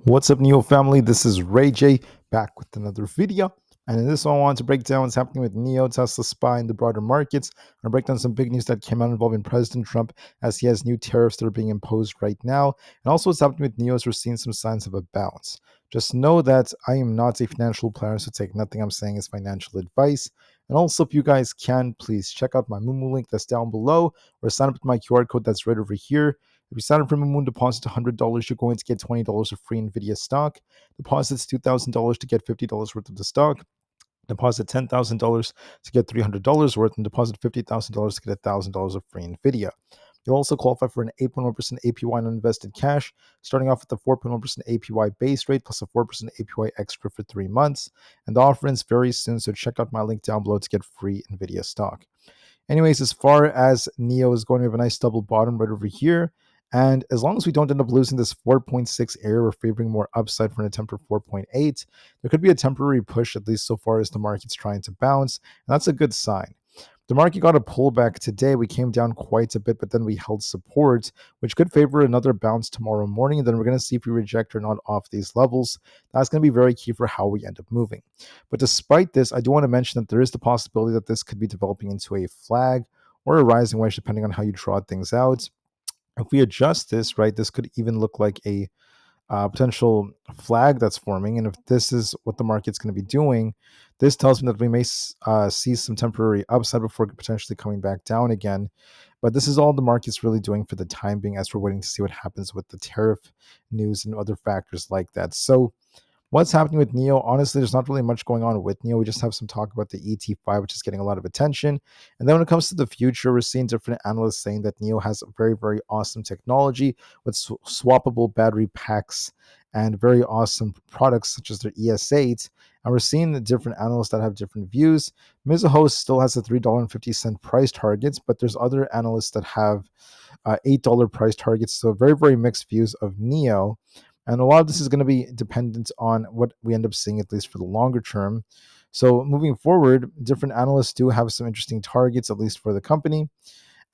What's up, NIO family? This is Rey-Jay back with another video. And in this one, I want to break down what's happening with NIO, Tesla, SPY, and the broader markets. I'm going to break down some big news that came out involving President Trump as he has new tariffs that are being imposed right now. And also what's happening with NIO as we're seeing some signs of a bounce. Just know that I am not a financial planner, so take nothing I'm saying as financial advice. And also, if you guys can, please check out my Moomoo link that's down below or sign up with my QR code that's right over here. If you sign up for Moomoo, deposit $100, you're going to get $20 of free Nvda stock. Deposits $2,000 to get $50 worth of the stock. Deposit $10,000 to get $300 worth, and deposit $50,000 to get $1,000 of free Nvidia. You'll also qualify for an 8.1% APY on invested cash, starting off with the 4.1% APY base rate plus a 4% APY extra for 3 months. And the offer ends very soon, so check out my link down below to get free Nvidia stock. Anyways, as far as NIO is going, we have a nice double bottom right over here. And as long as we don't end up losing this 4.6 area, we're favoring more upside for an attempt for 4.8. There could be a temporary push, at least so far as the market's trying to bounce, and that's a good sign. The market got a pullback today. We came down quite a bit, but then we held support, which could favor another bounce tomorrow morning. And then we're going to see if we reject or not off these levels. That's going to be very key for how we end up moving. But despite this, I do want to mention that there is the possibility that this could be developing into a flag or a rising wedge, depending on how you draw things out. If we adjust this, right, this could even look like a potential flag that's forming. And if this is what the market's going to be doing, this tells me that we may see some temporary upside before potentially coming back down again. But this is all the market's really doing for the time being as we're waiting to see what happens with the tariff news and other factors like that. So what's happening with NIO? Honestly, there's not really much going on with NIO. We just have some talk about the ET5, which is getting a lot of attention. And then when it comes to the future, we're seeing different analysts saying that NIO has very, very awesome technology with swappable battery packs and very awesome products such as their ES8. And we're seeing the different analysts that have different views. Mizuho still has a $3.50 price targets, but there's other analysts that have $8 price targets. So very, very mixed views of NIO. And a lot of this is going to be dependent on what we end up seeing, at least for the longer term. So moving forward, different analysts do have some interesting targets, at least for the company.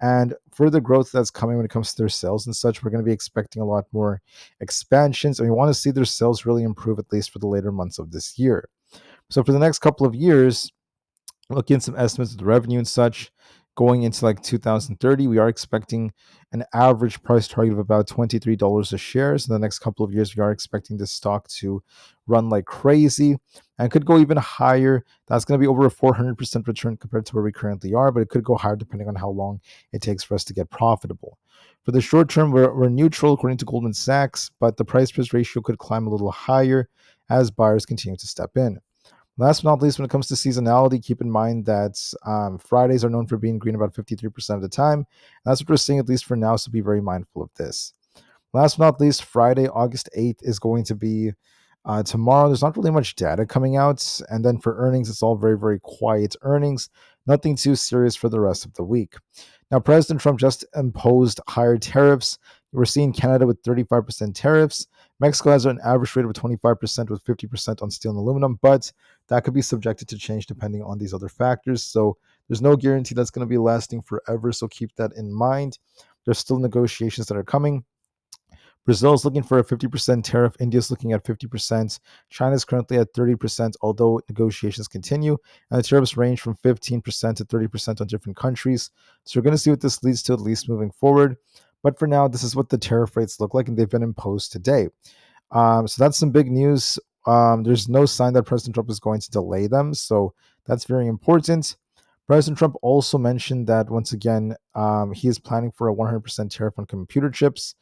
And further growth that's coming when it comes to their sales and such, we're going to be expecting a lot more expansions. And we want to see their sales really improve, at least for the later months of this year. So for the next couple of years, looking at some estimates of the revenue and such, going into like 2030, we are expecting an average price target of about $23 a share. So in the next couple of years, we are expecting this stock to run like crazy and could go even higher. That's going to be over a 400% return compared to where we currently are, but it could go higher depending on how long it takes for us to get profitable. For the short term, we're neutral according to Goldman Sachs, but the price-price ratio could climb a little higher as buyers continue to step in. Last but not least, when it comes to seasonality, keep in mind that Fridays are known for being green about 53% of the time. And that's what we're seeing, at least for now, so be very mindful of this. Last but not least, Friday, August 8th is going to be tomorrow. There's not really much data coming out. And then for earnings, it's all very, very quiet earnings. Nothing too serious for the rest of the week. Now, President Trump just imposed higher tariffs. We're seeing Canada with 35% tariffs. Mexico has an average rate of 25% with 50% on steel and aluminum, but that could be subjected to change depending on these other factors. So there's no guarantee that's going to be lasting forever. So keep that in mind. There's still negotiations that are coming. Brazil is looking for a 50% tariff. India is looking at 50%. China is currently at 30%, although negotiations continue. And the tariffs range from 15% to 30% on different countries. So we're going to see what this leads to, at least moving forward. But for now, this is what the tariff rates look like, and they've been imposed today. So that's some big news. There's no sign that President Trump is going to delay them. So that's very important. President Trump also mentioned that, once again, he is planning for a 100% tariff on computer chips.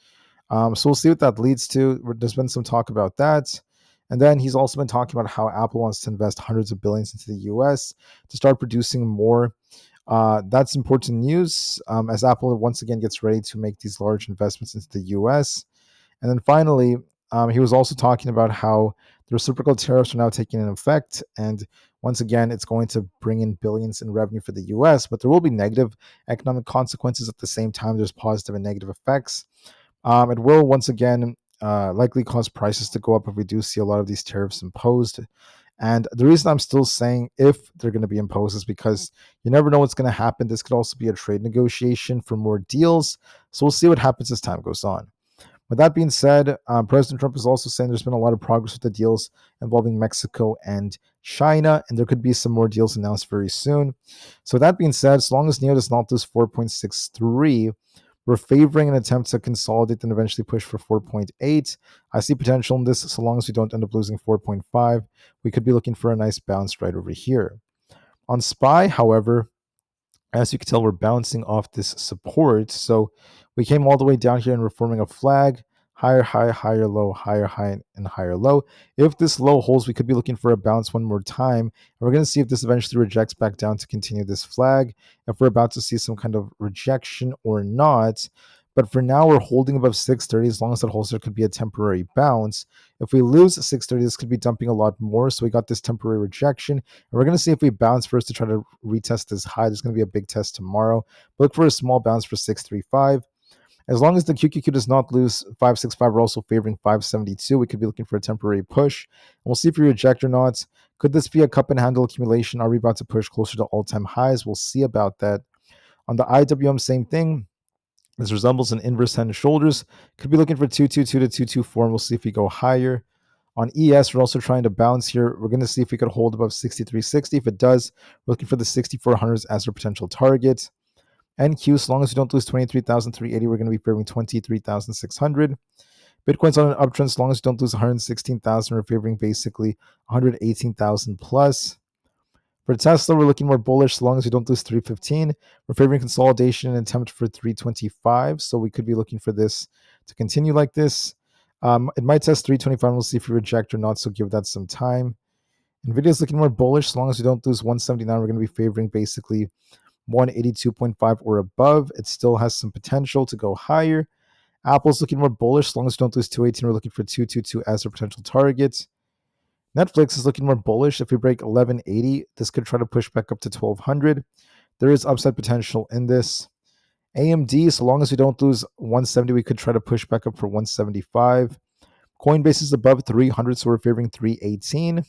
So we'll see what that leads to. There's been some talk about that. And then he's also been talking about how Apple wants to invest hundreds of billions into the US to start producing more. That's important news as Apple once again gets ready to make these large investments into the US. And then finally, he was also talking about how the reciprocal tariffs are now taking in effect. And once again, it's going to bring in billions in revenue for the US, but there will be negative economic consequences at the same time. There's positive and negative effects. It will once again likely cause prices to go up if we do see a lot of these tariffs imposed. And the reason I'm still saying if they're going to be imposed is because you never know what's going to happen. This could also be a trade negotiation for more deals. So we'll see what happens as time goes on. With that being said, President Trump is also saying there's been a lot of progress with the deals involving Mexico and China, and there could be some more deals announced very soon. So, with that being said, as long as NIO does not lose 4.63, we're favoring an attempt to consolidate and eventually push for 4.8. I see potential in this so long as we don't end up losing 4.5. We could be looking for a nice bounce right over here. On SPY, however, as you can tell, we're bouncing off this support. So we came all the way down here and we're forming a flag, higher high, higher low, higher high, and higher low. If this low holds, we could be looking for a bounce one more time. And we're going to see if this eventually rejects back down to continue this flag, if we're about to see some kind of rejection or not. But for now, we're holding above 630. As long as that holds, there could be a temporary bounce. If we lose 630, this could be dumping a lot more. So we got this temporary rejection. And we're going to see if we bounce first to try to retest this high. There's going to be a big test tomorrow. Look for a small bounce for 635. As long as the QQQ does not lose 565, we're also favoring 572. We could be looking for a temporary push. And we'll see if we reject or not. Could this be a cup and handle accumulation? Are we about to push closer to all-time highs? We'll see about that. On the IWM, same thing. This resembles an inverse head and shoulders. Could be looking for 222 to 224, and we'll see if we go higher. On ES, we're also trying to bounce here. We're going to see if we could hold above 6360. If it does, we're looking for the 6400s as our potential target. NQ, so long as we don't lose 23,380, we're going to be favoring 23,600. Bitcoin's on an uptrend, so long as we don't lose 116,000, we're favoring basically 118,000 plus. For Tesla, we're looking more bullish so long as we don't lose 315. We're favoring consolidation and attempt for 325. So we could be looking for this to continue like this. It might test 325. We'll see if we reject or not. So give that some time. Nvidia is looking more bullish so long as we don't lose 179. We're going to be favoring basically 182.5 or above. It still has some potential to go higher. Apple's looking more bullish so long as we don't lose 218. We're looking for 222 as our potential target. Netflix is looking more bullish. If we break 1180, this could try to push back up to 1200. There is upside potential in this. AMD, so long as we don't lose 170, we could try to push back up for 175. Coinbase is above 300, so we're favoring 318.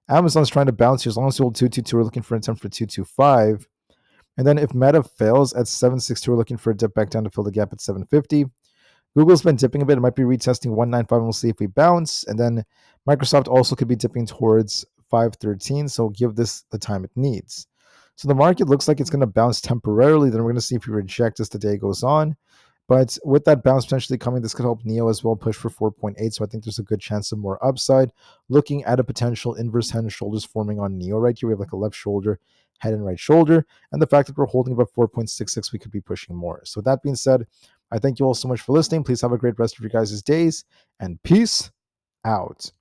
Amazon's trying to bounce here. As long as we hold 222, we're looking for an attempt for 225. And then if Meta fails at 760, we're looking for a dip back down to fill the gap at 750. Google's been dipping a bit. It might be retesting 195, and we'll see if we bounce. And then Microsoft also could be dipping towards 513, so give this the time it needs. So the market looks like it's going to bounce temporarily. Then we're going to see if we reject as the day goes on. But with that bounce potentially coming, this could help NIO as well push for 4.8. So I think there's a good chance of more upside. Looking at a potential inverse head and shoulders forming on NIO right here. We have like a left shoulder, head and right shoulder. And the fact that we're holding about 4.66, we could be pushing more. So with that being said, I thank you all so much for listening. Please have a great rest of your guys' days, and peace out.